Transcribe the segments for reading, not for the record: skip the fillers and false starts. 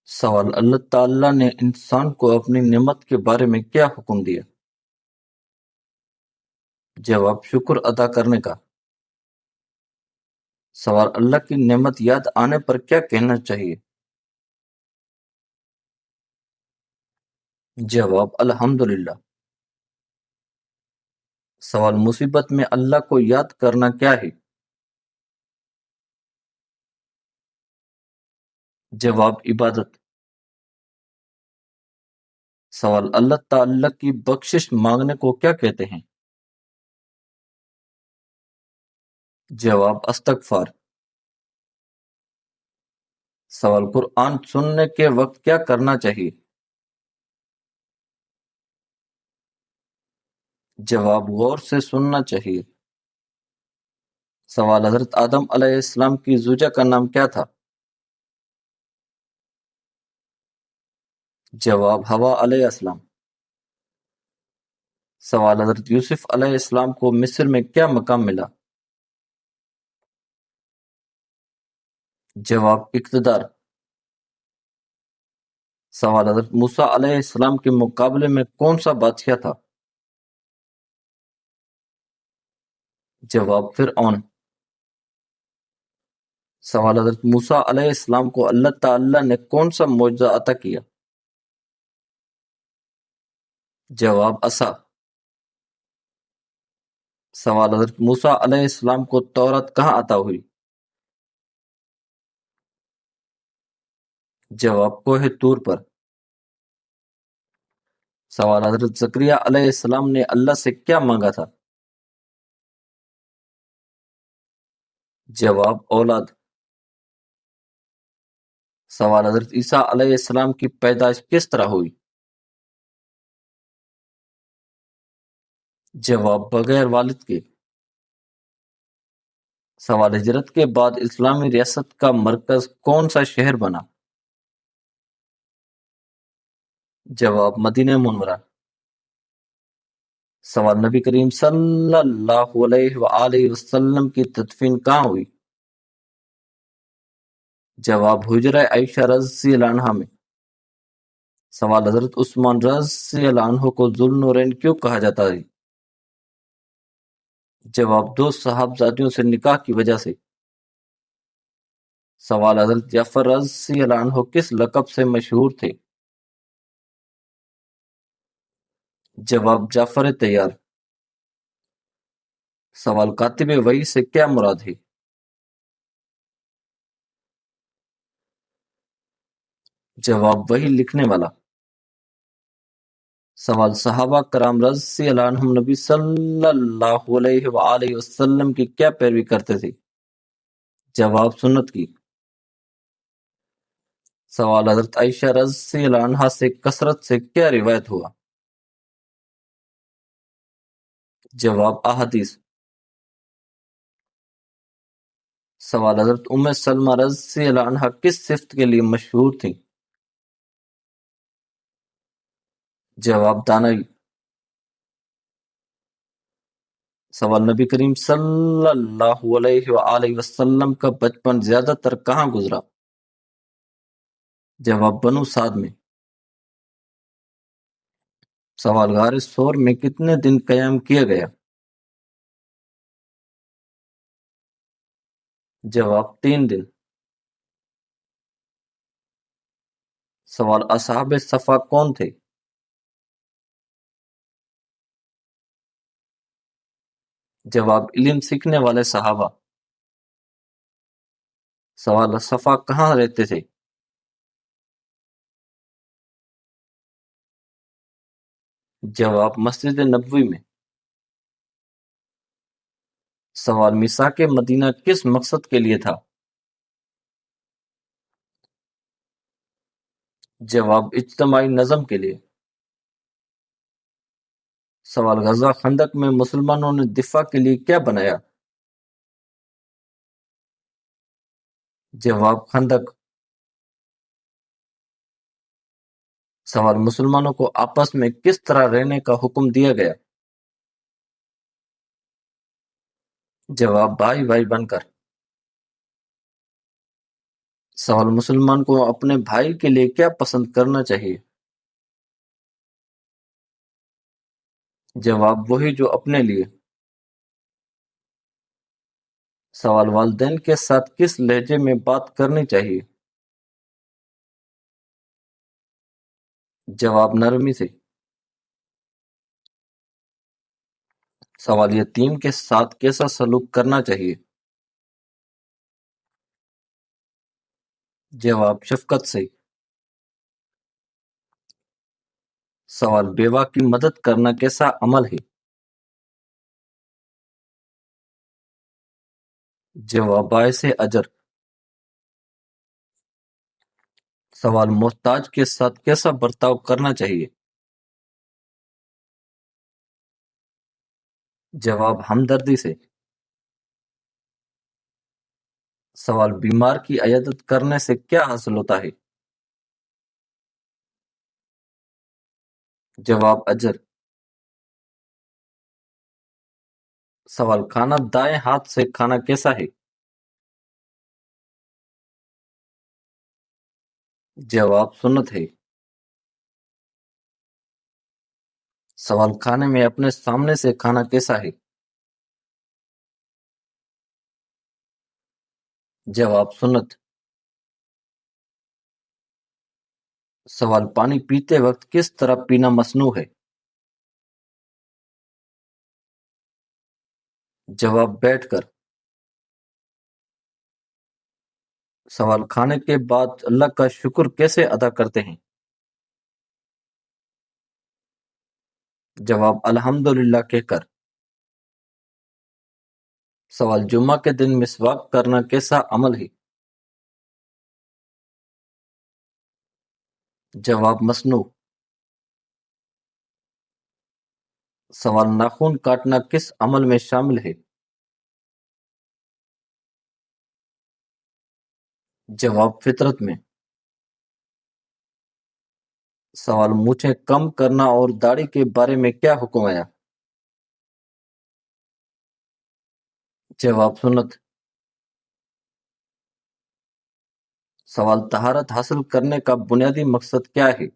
سوال: اللہ تعالیٰ نے انسان کو اپنی نعمت کے بارے میں کیا حکم دیا؟ جواب: شکر ادا کرنے کا۔ سوال: اللہ کی نعمت یاد آنے پر کیا کہنا چاہیے؟ جواب: الحمدللہ۔ سوال: مصیبت میں اللہ کو یاد کرنا کیا ہے؟ جواب: عبادت۔ سوال: اللہ تعالیٰ کی بخشش مانگنے کو کیا کہتے ہیں؟ جواب: استغفار۔ سوال: قرآن سننے کے وقت کیا کرنا چاہیے؟ جواب: غور سے سننا چاہیے۔ سوال: حضرت آدم علیہ السلام کی زوجہ کا نام کیا تھا؟ جواب: حوا علیہ السلام۔ سوال: حضرت یوسف علیہ السلام کو مصر میں کیا مقام ملا؟ جواب: اقتدار۔ سوال: حضرت موسیٰ علیہ السلام کے مقابلے میں کون سا بادشاہ تھا؟ جواب: فرعون۔ سوال: حضرت موسیٰ علیہ السلام کو اللہ تعالیٰ نے کون سا معجزہ عطا کیا؟ جواب: عصا۔ سوال: حضرت موسیٰ علیہ السلام کو تورات کہاں عطا ہوئی؟ جواب: کوہ طور پر۔ سوال: حضرت زکریا علیہ السلام نے اللہ سے کیا مانگا تھا؟ جواب: اولاد۔ سوال: حضرت عیسیٰ علیہ السلام کی پیدائش کس طرح ہوئی؟ جواب: بغیر والد کے۔ سوال: ہجرت کے بعد اسلامی ریاست کا مرکز کون سا شہر بنا؟ جواب: مدینہ منورہ۔ سوال: نبی کریم صلی اللہ علیہ وآلہ وسلم کی تدفین کہاں ہوئی؟ جواب: حجرہ عائشہ رضی اللہ عنہا میں۔ سوال: حضرت عثمان رضی اللہ عنہ کو ذو النورین کیوں کہا جاتا ہے؟ جواب: دو صاحبزادیوں سے نکاح کی وجہ سے۔ سوال: حضرت جعفر رضی اللہ عنہ کس لقب سے مشہور تھے؟ جواب: جعفر طیار۔ سوال: کاتب وحی سے کیا مراد ہے؟ جواب: وحی لکھنے والا۔ سوال: صحابہ کرام رضی اللہ عنہم نبی صلی اللہ علیہ وآلہ وسلم کی کیا پیروی کرتے تھے؟ جواب: سنت کی۔ سوال: حضرت عائشہ رضی اللہ عنہا سے کثرت سے کیا روایت ہوا؟ جواب: احادیث۔ سوال: حضرت ام سلمہ رضی اللہ عنہا کس صفت کے لیے مشہور تھیں؟ جواب: دانائی۔ سوال: نبی کریم صلی اللہ علیہ وآلہ وسلم کا بچپن زیادہ تر کہاں گزرا؟ جواب: بنو سعد میں۔ سوال: غار ثور میں کتنے دن قیام کیا گیا؟ جواب: 3 دن۔ سوال: اصحاب صفا کون تھے؟ جواب: علم سیکھنے والے صحابہ۔ سوال: صفا کہاں رہتے تھے؟ جواب: مسجد نبوی میں۔ سوال: میثاق مدینہ کس مقصد کے لیے تھا؟ جواب: اجتماعی نظم کے لیے۔ سوال: غزوہ خندق میں مسلمانوں نے دفاع کے لیے کیا بنایا؟ جواب: خندق۔ سوال: مسلمانوں کو آپس میں کس طرح رہنے کا حکم دیا گیا؟ جواب: بھائی بھائی بن کر۔ سوال: مسلمان کو اپنے بھائی کے لیے کیا پسند کرنا چاہیے؟ جواب: وہی جو اپنے لیے۔ سوال: والدین کے ساتھ کس لہجے میں بات کرنی چاہیے؟ جواب: نرمی سے۔ سوال: یتیم کے ساتھ کیسا سلوک کرنا چاہیے؟ جواب: شفقت سے۔ سوال: بیوہ کی مدد کرنا کیسا عمل ہے؟ جواب: باعث اجر۔ سوال: محتاج کے ساتھ کیسا برتاؤ کرنا چاہیے؟ جواب: ہمدردی سے۔ سوال: بیمار کی عیادت کرنے سے کیا حاصل ہوتا ہے؟ جواب: اجر۔ سوال: کھانا دائیں ہاتھ سے کھانا کیسا ہے؟ جواب: سنت ہے۔ سوال: کھانے میں اپنے سامنے سے کھانا کیسا ہے؟ جواب: سنت۔ سوال: پانی پیتے وقت کس طرح پینا مصنوع ہے؟ جواب: بیٹھ کر۔ سوال: کھانے کے بعد اللہ کا شکر کیسے ادا کرتے ہیں؟ جواب: الحمدللہ کہہ کر۔ سوال: جمعہ کے دن مسواک کرنا کیسا عمل ہے؟ جواب: مصنوع۔ سوال: ناخن کاٹنا کس عمل میں شامل ہے؟ جواب: فطرت میں۔ سوال: مونچھیں کم کرنا اور داڑھی کے بارے میں کیا حکم آیا؟ جواب: سنت۔ سوال: طہارت حاصل کرنے کا بنیادی مقصد کیا ہے؟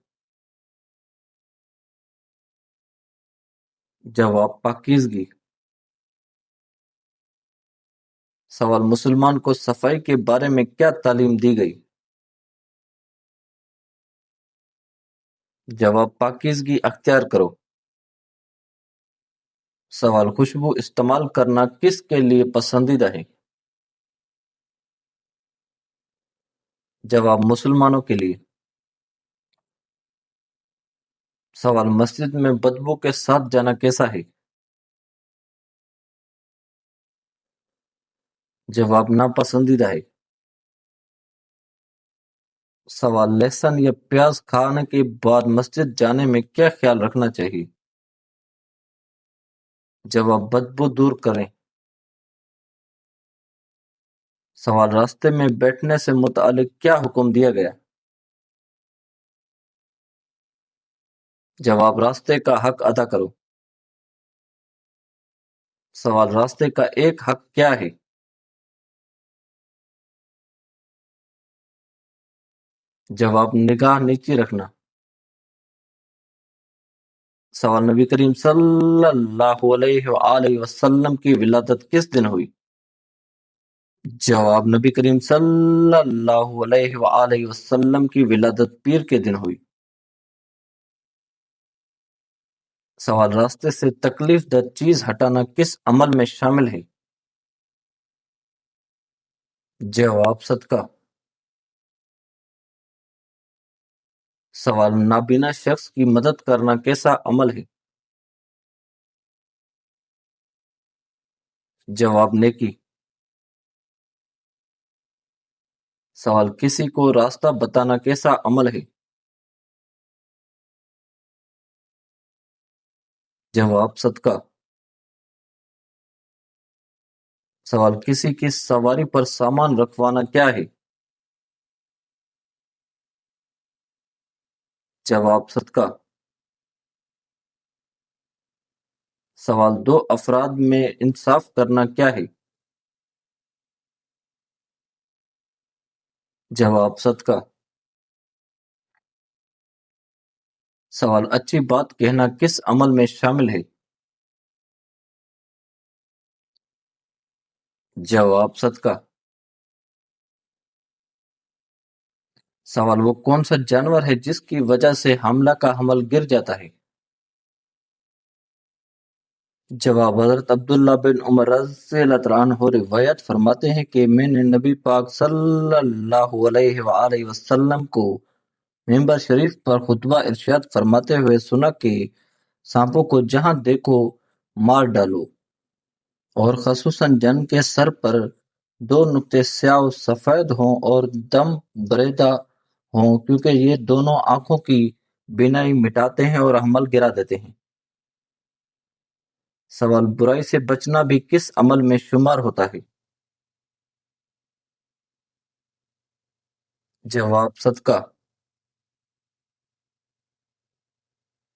جواب: پاکیزگی۔ سوال: مسلمان کو صفائی کے بارے میں کیا تعلیم دی گئی؟ جواب: پاکیزگی اختیار کرو۔ سوال: خوشبو استعمال کرنا کس کے لیے پسندیدہ ہے؟ جواب: مسلمانوں کے لیے۔ سوال: مسجد میں بدبو کے ساتھ جانا کیسا ہے؟ جواب: ناپسندیدہ ہے۔ سوال: لہسن یا پیاز کھانے کے بعد مسجد جانے میں کیا خیال رکھنا چاہیے؟ جواب: بدبو دور کریں۔ سوال: راستے میں بیٹھنے سے متعلق کیا حکم دیا گیا؟ جواب: راستے کا حق ادا کرو۔ سوال: راستے کا ایک حق کیا ہے؟ جواب: نگاہ نیچی رکھنا۔ سوال: نبی کریم صلی اللہ علیہ وآلہ وسلم کی ولادت کس دن ہوئی؟ جواب: نبی کریم صلی اللہ علیہ وآلہ وسلم کی ولادت پیر کے دن ہوئی۔ سوال: راستے سے تکلیف دہ چیز ہٹانا کس عمل میں شامل ہے؟ جواب: صدقہ۔ سوال: نابینا شخص کی مدد کرنا کیسا عمل ہے؟ جواب: نیکی۔ سوال: کسی کو راستہ بتانا کیسا عمل ہے؟ جواب: صدقہ۔ سوال: کسی کی سواری پر سامان رکھوانا کیا ہے؟ جواب: صدقہ۔ سوال: دو افراد میں انصاف کرنا کیا ہے؟ جواب صدقہ۔ سوال اچھی بات کہنا کس عمل میں شامل ہے؟ جواب صدقہ۔ سوال وہ کون سا جانور ہے جس کی وجہ سے حملہ کا حمل گر جاتا ہے؟ جواب حضرت عبداللہ بن عمر رضی اللہ عنہ روایت فرماتے ہیں کہ میں نے نبی پاک صلی اللہ علیہ وآلہ وسلم کو ممبر شریف پر خطبہ ارشاد فرماتے ہوئے سنا کہ سانپوں کو جہاں دیکھو مار ڈالو، اور خصوصاً جن کے سر پر دو نقطے سیاہ و سفید ہوں اور دم بریدہ ہوں، کیونکہ یہ دونوں آنکھوں کی بینائی مٹاتے ہیں اور حمل گرا دیتے ہیں۔ سوال برائی سے بچنا بھی کس عمل میں شمار ہوتا ہے؟ جواب صدقہ۔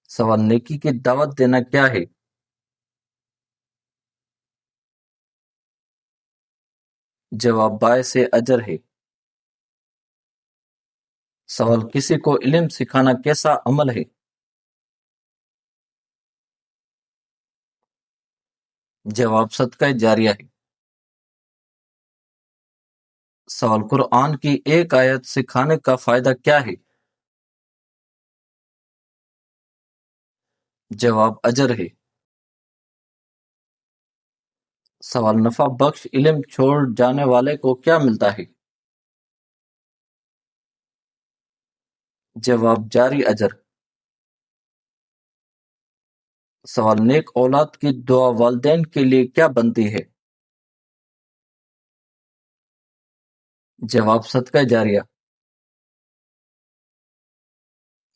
سوال نیکی کی دعوت دینا کیا ہے؟ جواب باعث اجر ہے۔ سوال کسی کو علم سکھانا کیسا عمل ہے؟ جواب صدقہ جاریہ ہے۔ سوال قرآن کی ایک آیت سکھانے کا فائدہ کیا ہے؟ جواب اجر ہے۔ سوال نفع بخش علم چھوڑ جانے والے کو کیا ملتا ہے؟ جواب جاری اجر۔ سوال نیک اولاد کی دعا والدین کے لیے کیا بنتی ہے؟ جواب صدقہ جاریہ۔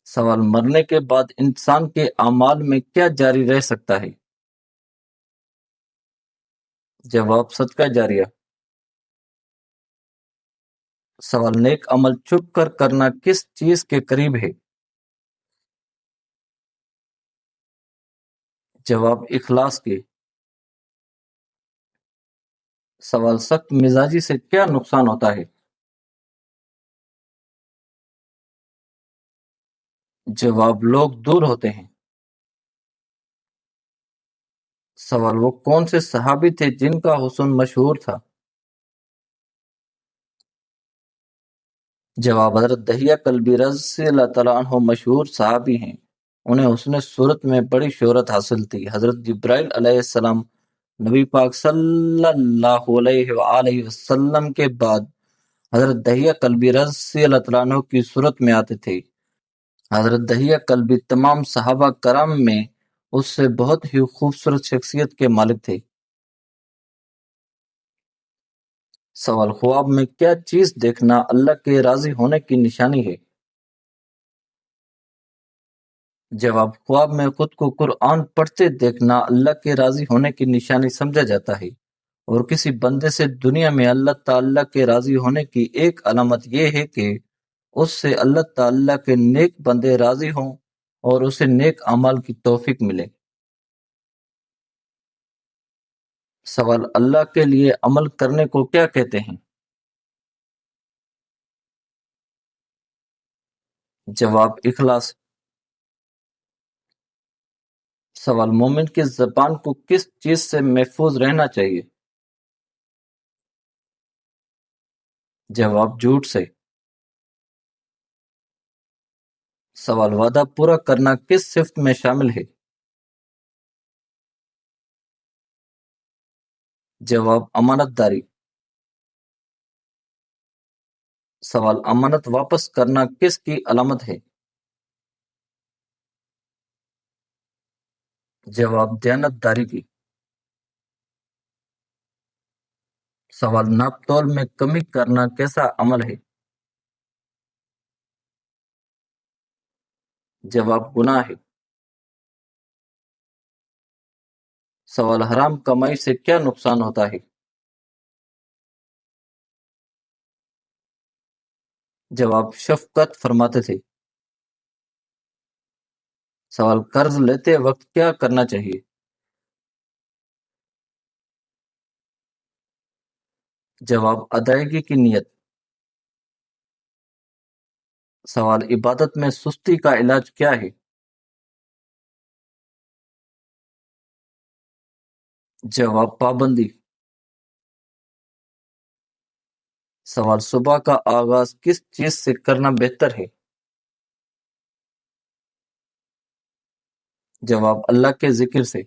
سوال مرنے کے بعد انسان کے اعمال میں کیا جاری رہ سکتا ہے؟ جواب صدقہ جاریہ۔ سوال نیک عمل چھپ کر کرنا کس چیز کے قریب ہے؟ جواب اخلاص کے۔ سوال سخت مزاجی سے کیا نقصان ہوتا ہے؟ جواب لوگ دور ہوتے ہیں۔ سوال وہ کون سے صحابی تھے جن کا حسن مشہور تھا؟ جواب حضرت دحیہ کلبی رضی اللہ تعالیٰ عنہ مشہور صحابی ہیں، انہیں حسن صورت میں بڑی شہرت حاصل تھی۔ حضرت جبرائیل علیہ السلام نبی پاک صلی اللہ علیہ وآلہ وسلم کے بعد حضرت دحیہ کلبی رضی اللہ تعالیٰ عنہ کی صورت میں آتے تھے۔ حضرت دحیہ کلبی تمام صحابہ کرام میں اس سے بہت ہی خوبصورت شخصیت کے مالک تھے۔ سوال خواب میں کیا چیز دیکھنا اللہ کے راضی ہونے کی نشانی ہے؟ جواب خواب میں خود کو قرآن پڑھتے دیکھنا اللہ کے راضی ہونے کی نشانی سمجھا جاتا ہے، اور کسی بندے سے دنیا میں اللہ تعالیٰ کے راضی ہونے کی ایک علامت یہ ہے کہ اس سے اللہ تعالیٰ کے نیک بندے راضی ہوں اور اسے نیک اعمال کی توفیق ملے۔ سوال اللہ کے لیے عمل کرنے کو کیا کہتے ہیں؟ جواب اخلاص۔ سوال مومن کی زبان کو کس چیز سے محفوظ رہنا چاہیے؟ جواب جھوٹ سے۔ سوال وعدہ پورا کرنا کس صفت میں شامل ہے؟ جواب امانت داری۔ سوال امانت واپس کرنا کس کی علامت ہے؟ جواب دیانت داری کی۔ سوال ناپ تول میں کمی کرنا کیسا عمل ہے؟ جواب گناہ ہے۔ سوال حرام کمائی سے کیا نقصان ہوتا ہے؟ جواب شفقت فرماتے تھے۔ سوال قرض لیتے وقت کیا کرنا چاہیے؟ جواب ادائیگی کی نیت۔ سوال عبادت میں سستی کا علاج کیا ہے؟ جواب پابندی۔ سوال صبح کا آغاز کس چیز سے کرنا بہتر ہے؟ جواب اللہ کے ذکر سے۔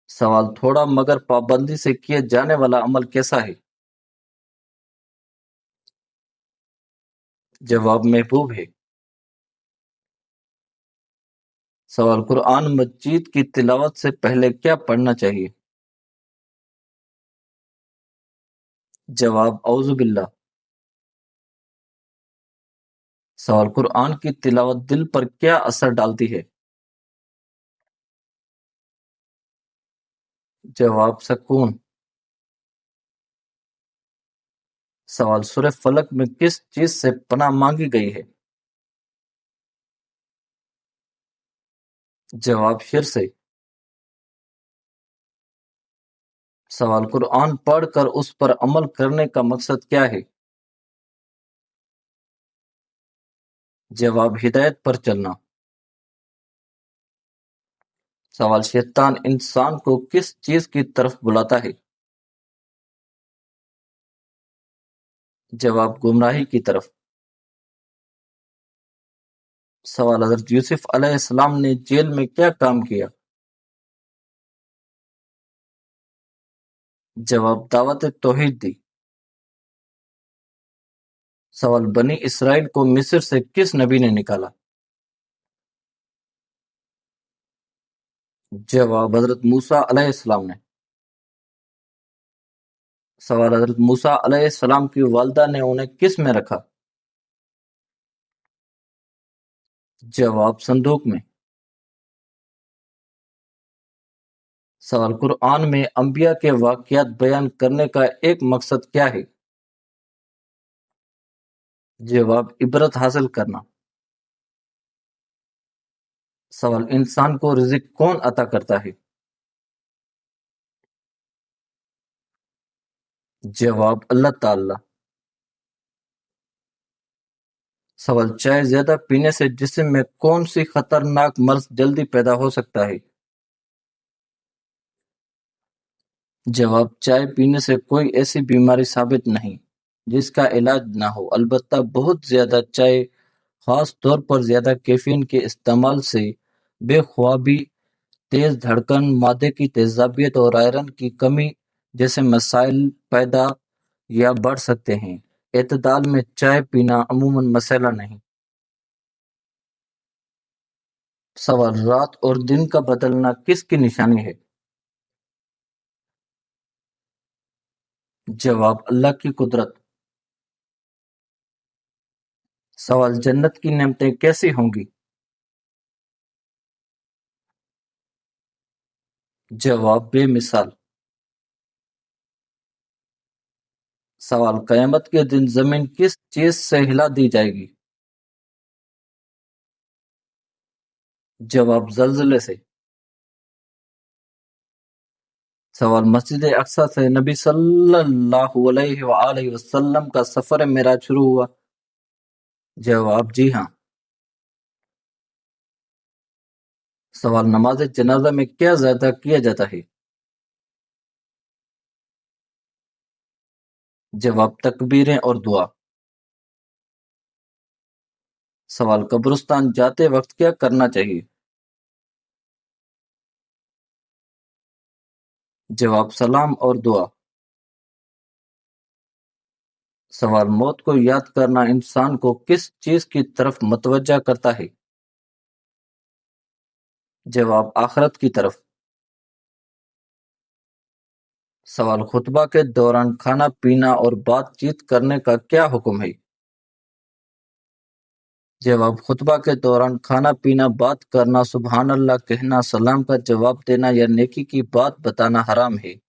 سوال تھوڑا مگر پابندی سے کیا جانے والا عمل کیسا ہے؟ جواب محبوب ہے۔ سوال قرآن مجید کی تلاوت سے پہلے کیا پڑھنا چاہیے؟ جواب اعوذ باللہ۔ سوال قرآن کی تلاوت دل پر کیا اثر ڈالتی ہے؟ جواب سکون۔ سوال سورہ فلق میں کس چیز سے پناہ مانگی گئی ہے؟ جواب شر سے۔ سوال قرآن پڑھ کر اس پر عمل کرنے کا مقصد کیا ہے؟ جواب ہدایت پر چلنا۔ سوال شیطان انسان کو کس چیز کی طرف بلاتا ہے؟ جواب گمراہی کی طرف۔ سوال حضرت یوسف علیہ السلام نے جیل میں کیا کام کیا؟ جواب دعوت توحید دی۔ سوال بنی اسرائیل کو مصر سے کس نبی نے نکالا؟ جواب حضرت موسیٰ علیہ السلام نے۔ سوال حضرت موسیٰ علیہ السلام کی والدہ نے انہیں کس میں رکھا؟ جواب صندوق میں۔ سوال قرآن میں انبیاء کے واقعات بیان کرنے کا ایک مقصد کیا ہے؟ جواب عبرت حاصل کرنا۔ سوال انسان کو رزق کون عطا کرتا ہے؟ جواب اللہ تعالی۔ سوال چائے زیادہ پینے سے جسم میں کون سی خطرناک مرض جلدی پیدا ہو سکتا ہے؟ جواب چائے پینے سے کوئی ایسی بیماری ثابت نہیں جس کا علاج نہ ہو، البتہ بہت زیادہ چائے، خاص طور پر زیادہ کیفین کے استعمال سے بے خوابی، تیز دھڑکن، معدے کی تیزابیت اور آئرن کی کمی جیسے مسائل پیدا یا بڑھ سکتے ہیں۔ اعتدال میں چائے پینا عموماً مسئلہ نہیں۔ سوال رات اور دن کا بدلنا کس کی نشانی ہے؟ جواب اللہ کی قدرت۔ سوال جنت کی نعمتیں کیسی ہوں گی؟ جواب بے مثال۔ سوال قیامت کے دن زمین کس چیز سے ہلا دی جائے گی؟ جواب زلزلے سے۔ سوال مسجد اقصی سے نبی صلی اللہ علیہ وآلہ وسلم کا سفر معراج شروع ہوا؟ جواب جی ہاں۔ سوال نماز جنازہ میں کیا زیادہ کیا جاتا ہے؟ جواب تکبیریں اور دعا۔ سوال قبرستان جاتے وقت کیا کرنا چاہیے؟ جواب سلام اور دعا۔ سوال موت کو یاد کرنا انسان کو کس چیز کی طرف متوجہ کرتا ہے؟ جواب آخرت کی طرف۔ سوال خطبہ کے دوران کھانا پینا اور بات چیت کرنے کا کیا حکم ہے؟ جواب خطبہ کے دوران کھانا پینا، بات کرنا، سبحان اللہ کہنا، سلام کا جواب دینا یا نیکی کی بات بتانا حرام ہے۔